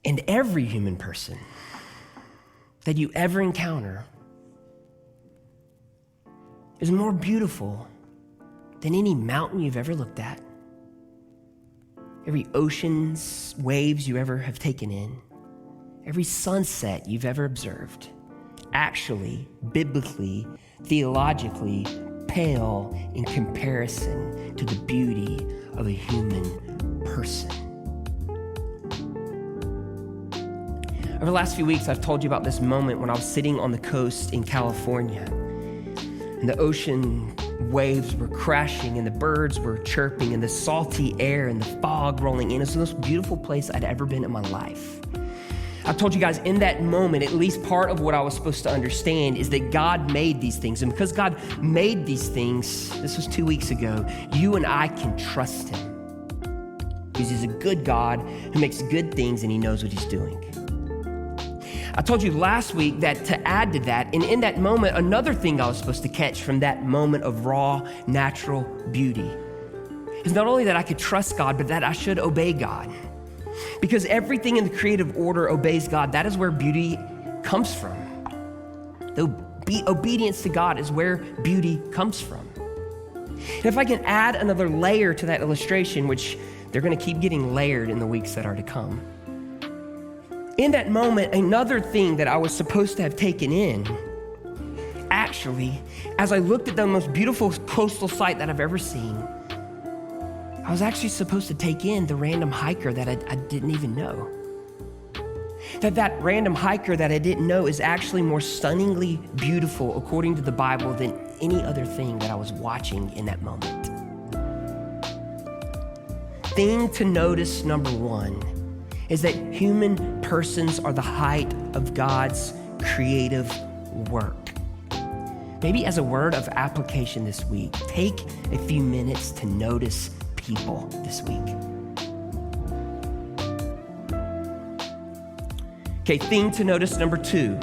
And every human person that you ever encounter is more beautiful than any mountain you've ever looked at, every ocean's waves you ever have taken in, every sunset you've ever observed, actually, biblically, theologically, pale in comparison to the beauty of a human person. Over the last few weeks, I've told you about this moment when I was sitting on the coast in California, and the ocean waves were crashing, and the birds were chirping, and the salty air and the fog rolling in. It's the most beautiful place I'd ever been in my life. I told you guys in that moment, at least part of what I was supposed to understand is that God made these things. And because God made these things, this was 2 weeks ago, you and I can trust him. Because he's a good God who makes good things and he knows what he's doing. I told you last week that to add to that, and in that moment, another thing I was supposed to catch from that moment of raw, natural beauty is not only that I could trust God, but that I should obey God. Because everything in the creative order obeys God. That is where beauty comes from. Obedience to God is where beauty comes from. And if I can add another layer to that illustration, which they're going to keep getting layered in the weeks that are to come. In that moment, another thing that I was supposed to have taken in, actually, as I looked at the most beautiful coastal sight that I've ever seen, I was actually supposed to take in the random hiker that I didn't even know. That random hiker that I didn't know is actually more stunningly beautiful, according to the Bible, than any other thing that I was watching in that moment. Thing to notice, number one, is that human persons are the height of God's creative work. Maybe as a word of application this week, take a few minutes to notice people this week. Okay, thing to notice number two.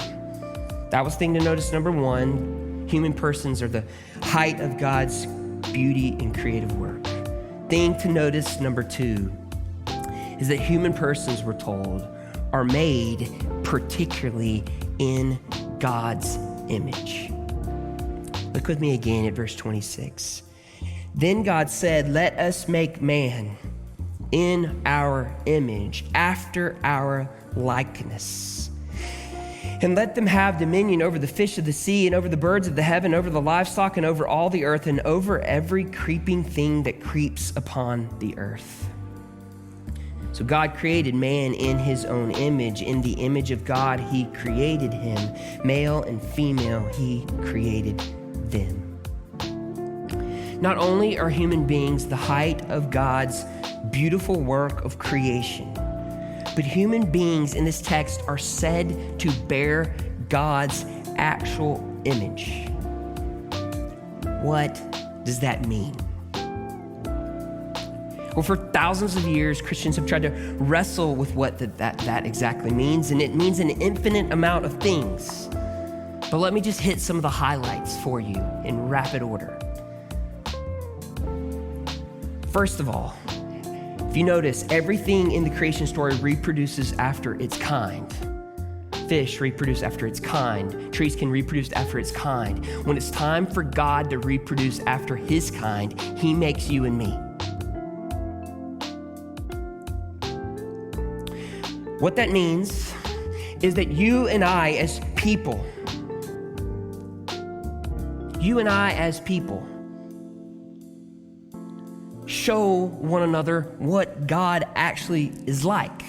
That was thing to notice number one. Human persons are the height of God's beauty and creative work. Thing to notice number two is that human persons, we're told, are made particularly in God's image. Look with me again at verse 26. Then God said, "Let us make man in our image, after our likeness. And let them have dominion over the fish of the sea, and over the birds of the heaven, over the livestock, and over all the earth, and over every creeping thing that creeps upon the earth." So God created man in his own image. In the image of God, he created him. Male and female, he created them. Not only are human beings the height of God's beautiful work of creation, but human beings in this text are said to bear God's actual image. What does that mean? Well, for thousands of years, Christians have tried to wrestle with what that exactly means, and it means an infinite amount of things. But let me just hit some of the highlights for you in rapid order. First of all, if you notice, everything in the creation story reproduces after its kind. Fish reproduce after its kind. Trees can reproduce after its kind. When it's time for God to reproduce after his kind, he makes you and me. What that means is that you and I as people show one another what God actually is like.